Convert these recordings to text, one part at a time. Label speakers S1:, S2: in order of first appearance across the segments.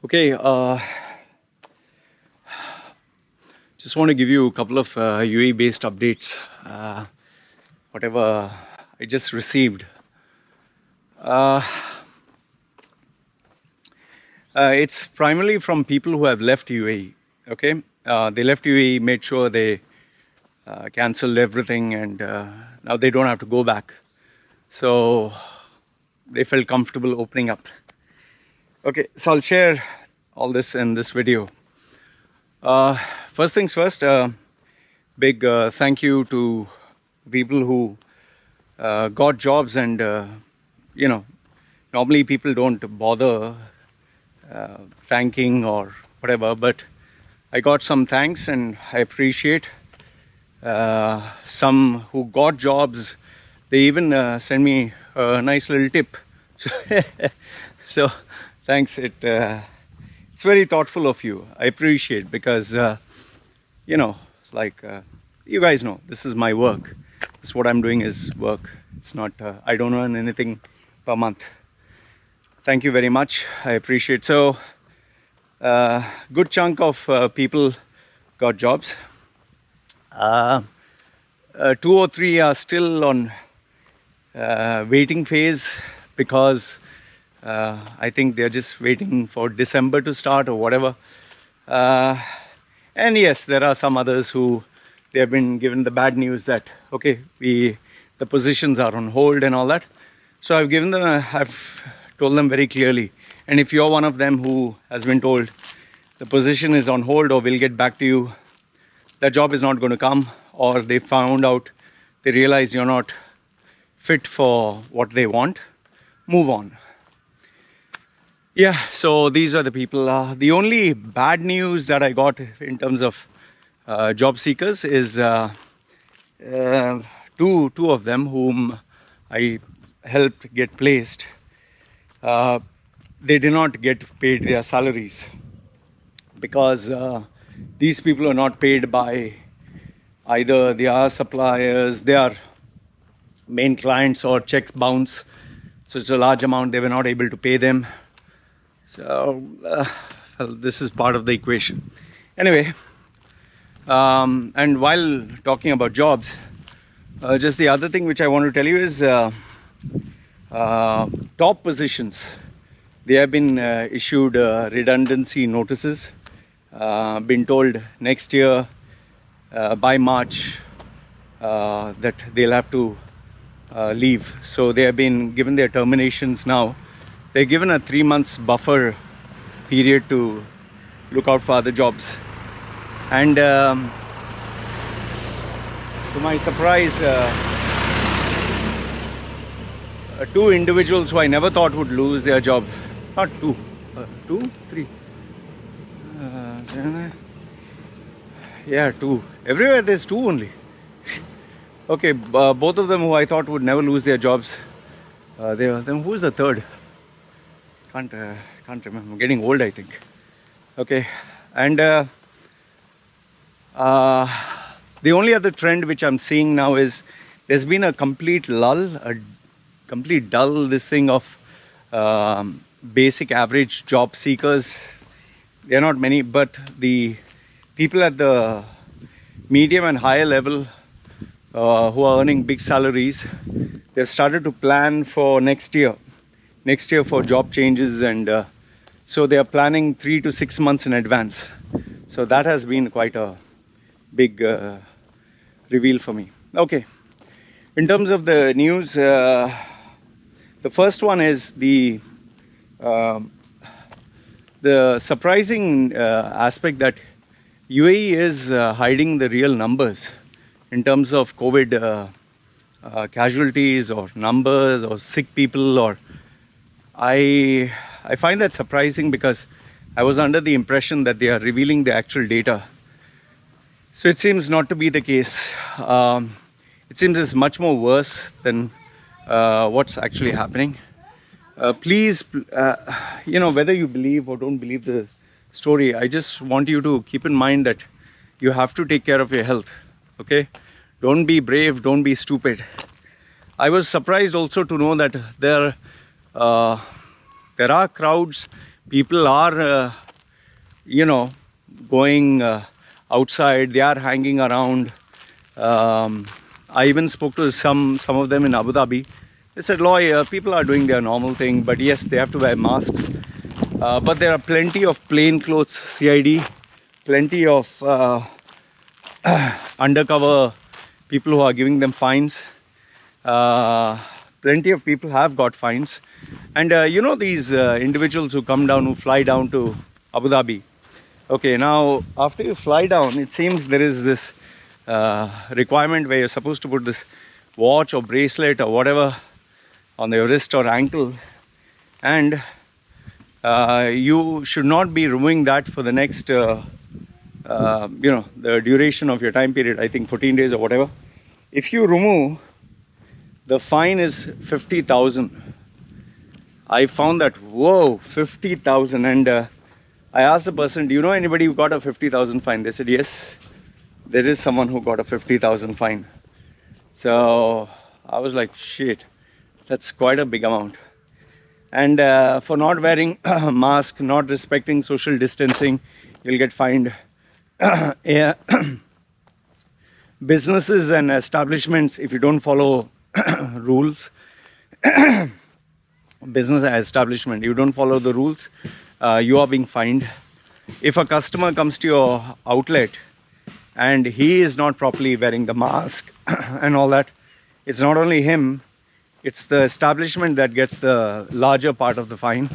S1: Okay, just want to give you a couple of UAE-based updates. Whatever I just received. It's primarily from people who have left UAE. Okay, they left UAE, made sure they cancelled everything, and now they don't have to go back. So they felt comfortable opening up. Okay, so I'll share all this in this video. First things first, big thank you to people who got jobs, and normally people don't bother thanking or whatever, but I got some thanks and I appreciate. Some who got jobs, they even send me a nice little tip. So thanks, it's very thoughtful of you. I appreciate, because you guys know, this is my work. This is what I'm doing is work. It's not, I don't earn anything per month. Thank you very much. I appreciate. So good chunk of people got jobs. 2 or 3 are still on waiting phase, because I think they're just waiting for December to start or whatever. And yes, there are some others who they have been given the bad news that okay, the positions are on hold and all that. So I've told them very clearly. And if you're one of them who has been told the position is on hold or we'll get back to you, that job is not going to come, or they realize you're not fit for what they want, move on. Yeah, so these are the people. The only bad news that I got in terms of job seekers is two of them whom I helped get placed. They did not get paid their salaries, because these people are not paid by either their suppliers, their main clients, or checks bounce. So it's a large amount, they were not able to pay them. So well, this is part of the equation. Anyway, and while talking about jobs, just the other thing which I want to tell you is top positions. They have been issued redundancy notices. Been told next year by March that they'll have to leave. So they have been given their terminations now. They're given a 3 months buffer period to look out for other jobs. And to my surprise, 2 individuals who I never thought would lose their job. Not 2, 2, 3. Yeah, 2. Everywhere there's 2 only. Okay, both of them who I thought would never lose their jobs. Then who's the third? Can't remember. I'm getting old, I think. Okay, and the only other trend which I'm seeing now is there's been a complete lull, a complete dull this thing of basic average job seekers. There are not many, but the people at the medium and higher level who are earning big salaries, they've started to plan for next year for job changes, and so they are planning 3 to 6 months in advance. So that has been quite a big reveal for me. Okay, in terms of the news, the first one is the surprising aspect that UAE is hiding the real numbers in terms of COVID casualties or numbers or sick people. Or I find that surprising, because I was under the impression that they are revealing the actual data. So it seems not to be the case. It seems it's much more worse than what's actually happening. Please, whether you believe or don't believe the story, I just want you to keep in mind that you have to take care of your health. Okay, don't be brave, don't be stupid. I was surprised also to know that there are crowds People are, going outside. They are hanging around. I even spoke to some of them in Abu Dhabi. They said, Loy, people are doing their normal thing, but yes, they have to wear masks. But there are plenty of plain clothes CID, plenty of undercover people who are giving them fines. Plenty of people have got fines. And these individuals who come down, who fly down to Abu Dhabi. Okay, now after you fly down, it seems there is this requirement where you're supposed to put this watch or bracelet or whatever on your wrist or ankle, and you should not be removing that for the next the duration of your time period, I think 14 days or whatever. If you remove, the fine is 50,000. I found that, whoa, 50,000. And I asked the person, do you know anybody who got a 50,000 fine? They said, yes, there is someone who got a 50,000 fine. So I was like, shit, that's quite a big amount. And for not wearing a mask, not respecting social distancing, you'll get fined. Businesses and establishments, if you don't follow rules, business establishment, you don't follow the rules, you are being fined. If a customer comes to your outlet and he is not properly wearing the mask and all that, it's not only him, it's the establishment that gets the larger part of the fine.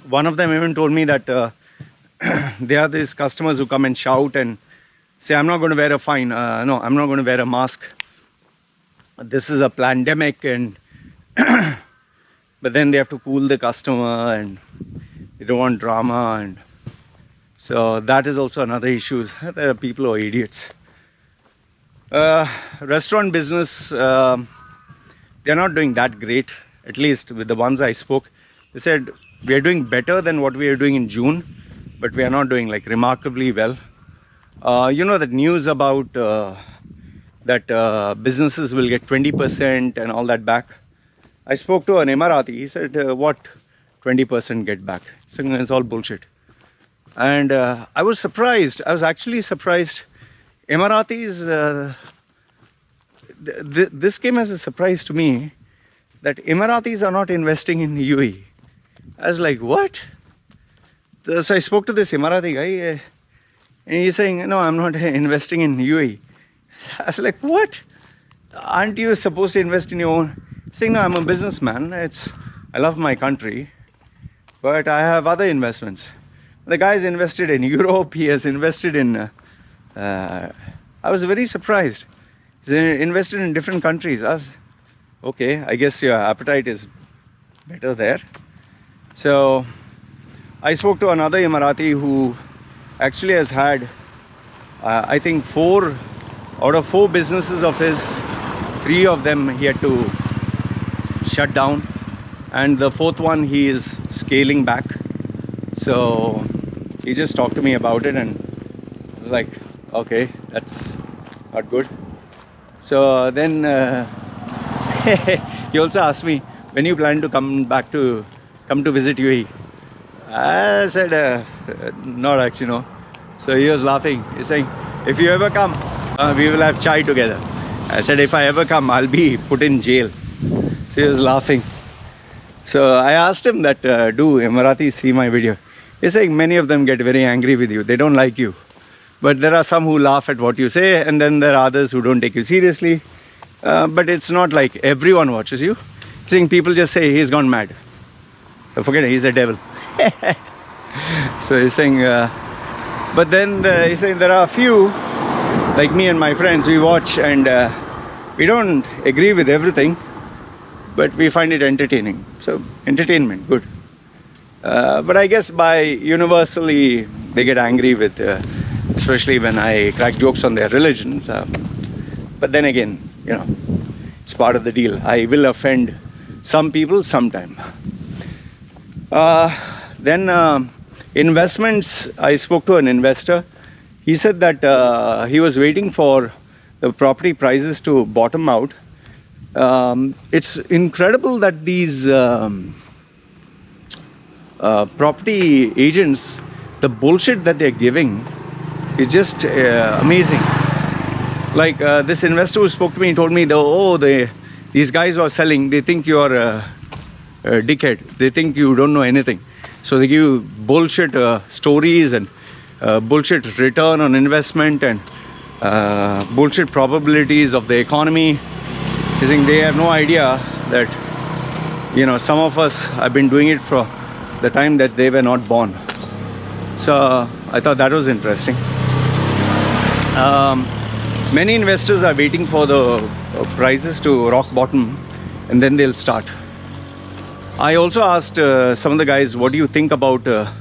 S1: One of them even told me that there are these customers who come and shout and say, I'm not going to wear a fine. No, I'm not going to wear a mask. This is a pandemic, and but then they have to cool the customer and they don't want drama, and so that is also another issue. There are people who are idiots. Restaurant business, they're not doing that great, at least with the ones I spoke. They said, we are doing better than what we are doing in June, but we are not doing like remarkably well. That news about that businesses will get 20% and all that back. I spoke to an Emirati. He said, what 20% get back? It's all bullshit. And I was surprised. I was actually surprised. Emiratis, this came as a surprise to me, that Emiratis are not investing in UAE. I was like, what? So I spoke to this Emirati guy, and he's saying, no, I'm not investing in UAE. I was like, what? Aren't you supposed to invest in your own? He's saying, no, I'm a businessman. I love my country, but I have other investments. The guy's invested in Europe. He has invested in... I was very surprised. He's invested in different countries. I was, okay, I guess your appetite is better there. So I spoke to another Emirati who actually has had, I think 4 out of 4 businesses of his, 3 of them he had to shut down, and the 4th one he is scaling back. So he just talked to me about it, and I was like, okay, that's not good. So then he also asked me, when you plan to come to visit UAE? I said, not actually, no. So he was laughing. He's saying, if you ever come, we will have chai together. I said, if I ever come, I'll be put in jail. So he was laughing. So I asked him that, do Emiratis see my video? He's saying many of them get very angry with you. They don't like you. But there are some who laugh at what you say, and then there are others who don't take you seriously. But it's not like everyone watches you. He's saying people just say he's gone mad. So forget it, he's a devil. So he's saying, but then he's saying there are a few, like me and my friends, we watch and we don't agree with everything, but we find it entertaining. So entertainment, good. But I guess by universally they get angry with, especially when I crack jokes on their religion. But then again, it's part of the deal. I will offend some people sometime. Then investments, I spoke to an investor. He said that he was waiting for the property prices to bottom out. It's incredible that these property agents, the bullshit that they're giving is just amazing. Like this investor who spoke to me told me, these guys are selling, they think you are a dickhead. They think you don't know anything. So they give you bullshit stories and bullshit return on investment and bullshit probabilities of the economy. I think they have no idea that, some of us have been doing it for the time that they were not born. So I thought that was interesting. Many investors are waiting for the prices to rock bottom and then they'll start. I also asked some of the guys, what do you think about the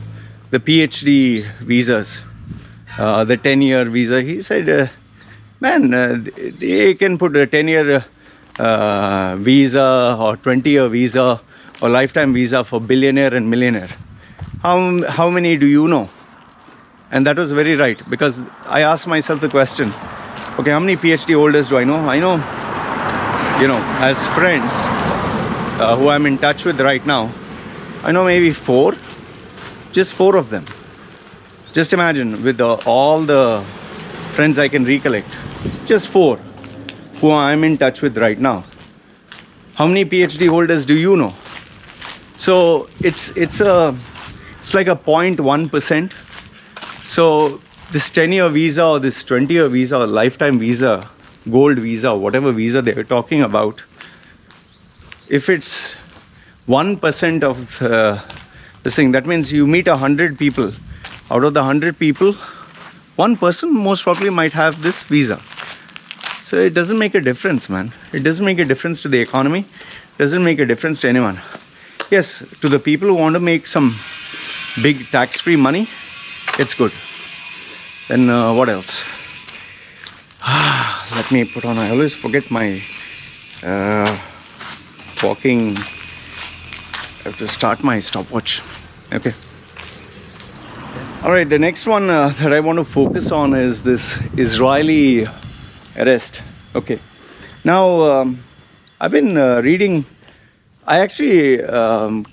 S1: PhD visas, the 10-year visa? He said, they can put a 10-year visa or 20-year visa or lifetime visa for billionaire and millionaire. How many do you know? And that was very right, because I asked myself the question, okay, how many PhD holders do I know? I know, as friends who I'm in touch with right now, I know maybe 4, just 4 of them. Just imagine, with all the friends I can recollect, just 4 who I'm in touch with right now. How many PhD holders do you know? So it's like a 0.1%. So this 10-year visa or this 20-year visa or lifetime visa, gold visa, whatever visa they're talking about, if it's 1% of this thing, that means you meet 100 people. Out of the 100 people, 1 person most probably might have this visa. So it doesn't make a difference, man. It doesn't make a difference to the economy. It doesn't make a difference to anyone. Yes, to the people who want to make some big tax-free money, it's good. Then what else? Let me put on, I always forget my walking. I have to start my stopwatch. Okay. All right, the next one that I want to focus on is this Israeli arrest. Okay. Now, I've been reading. I actually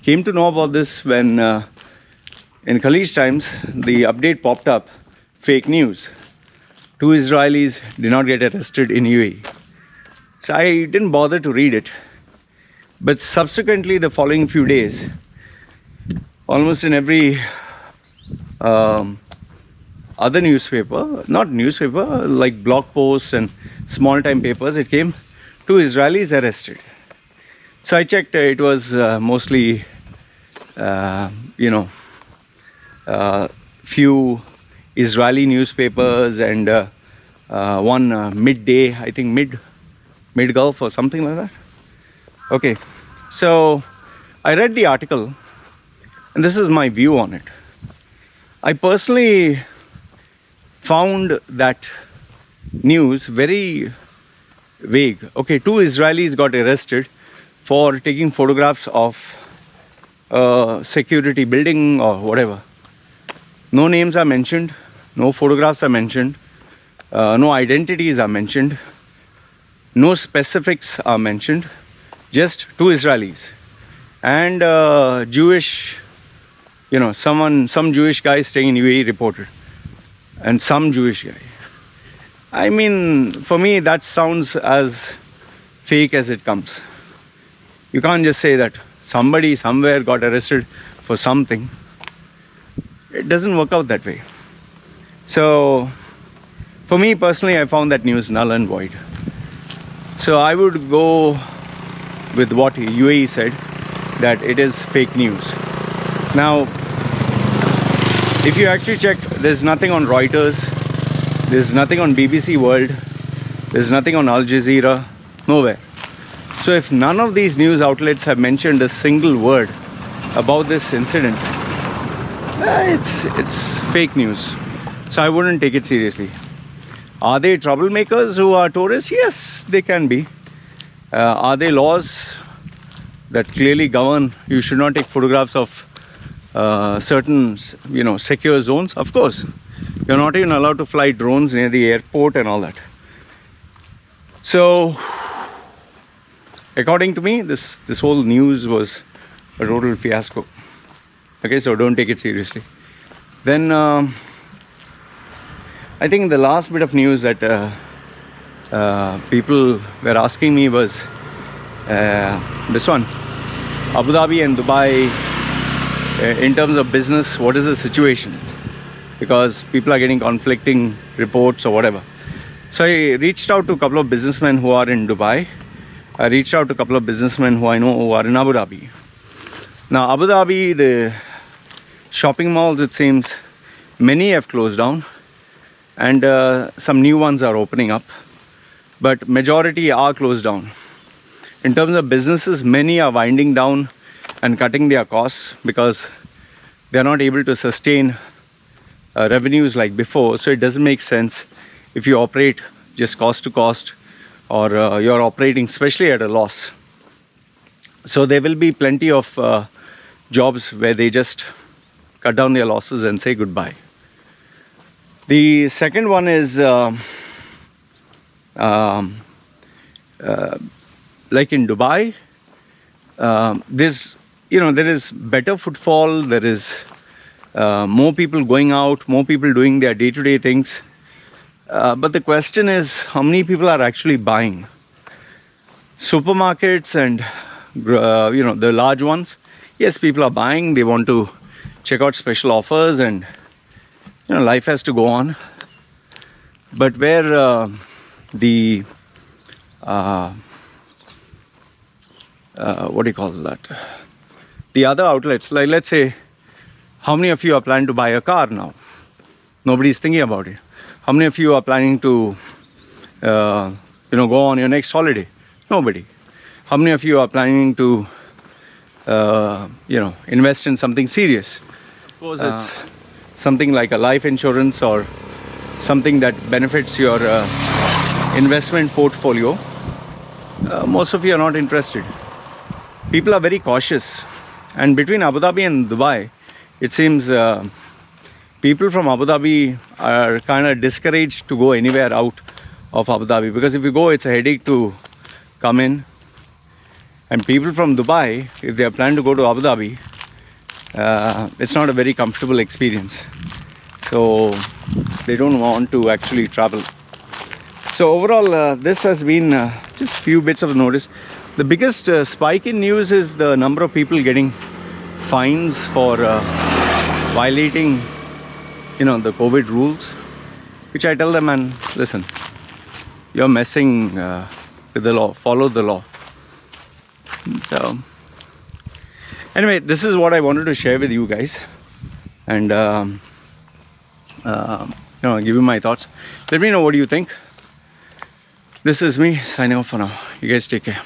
S1: came to know about this when in Khalij Times, the update popped up, fake news. 2 Israelis did not get arrested in UAE. So I didn't bother to read it. But subsequently, the following few days, almost in every other newspaper, not newspaper, like blog posts and small-time papers, it came, 2 Israelis arrested. So I checked, it was mostly, few Israeli newspapers and one midday, I think mid-Gulf or something like that. Okay, so I read the article and this is my view on it. I personally found that news very vague. Okay, 2 Israelis got arrested for taking photographs of a security building or whatever. No names are mentioned, no photographs are mentioned, no identities are mentioned, no specifics are mentioned, just 2 Israelis. And Jewish, some Jewish guy staying in UAE reported, and some Jewish guy. I mean, for me, that sounds as fake as it comes. You can't just say that somebody somewhere got arrested for something. It doesn't work out that way. So, for me personally, I found that news null and void. So I would go with what UAE said, that it is fake news. Now, if you actually check, there's nothing on Reuters, there's nothing on BBC World, there's nothing on Al Jazeera, nowhere. So if none of these news outlets have mentioned a single word about this incident, it's fake news. So I wouldn't take it seriously. Are they troublemakers who are tourists? Yes, they can be. Are there laws that clearly govern you should not take photographs of certain, secure zones? Of course. You're not even allowed to fly drones near the airport and all that. So, according to me, this whole news was a total fiasco. Okay, so don't take it seriously. Then I think the last bit of news that people were asking me was this one: Abu Dhabi and Dubai, in terms of business, what is the situation? Because people are getting conflicting reports or whatever. So I reached out to a couple of businessmen who are in Dubai. I reached out to a couple of businessmen who I know who are in Abu Dhabi. Now, Abu Dhabi, the shopping malls, it seems, many have closed down, and some new ones are opening up, but majority are closed down. In terms of businesses, many are winding down and cutting their costs because they are not able to sustain revenues like before. So it doesn't make sense if you operate just cost to cost, or you're operating especially at a loss. So there will be plenty of jobs where they just cut down their losses and say goodbye. The second one is like in Dubai, there is better footfall, there is more people going out, more people doing their day-to-day things. But the question is, how many people are actually buying? Supermarkets and the large ones, yes, people are buying. They want to check out special offers, and life has to go on. But where the what do you call that? The other outlets, like let's say, how many of you are planning to buy a car now? Nobody's thinking about it. How many of you are planning to go on your next holiday? Nobody. How many of you are planning to invest in something serious? Suppose it's something like a life insurance or something that benefits your investment portfolio. Most of you are not interested. People are very cautious. And between Abu Dhabi and Dubai, it seems people from Abu Dhabi are kind of discouraged to go anywhere out of Abu Dhabi, because if you go, it's a headache to come in. And people from Dubai, if they are planning to go to Abu Dhabi, it's not a very comfortable experience. So they don't want to actually travel. So overall, this has been just few bits of notice. The biggest spike in news is the number of people getting fines for violating the COVID rules, which I tell them, and listen, you're messing with the law, follow the law. So anyway, this is what I wanted to share with you guys, and give you my thoughts. Let me know what do you think. This is me signing off for now. You guys take care.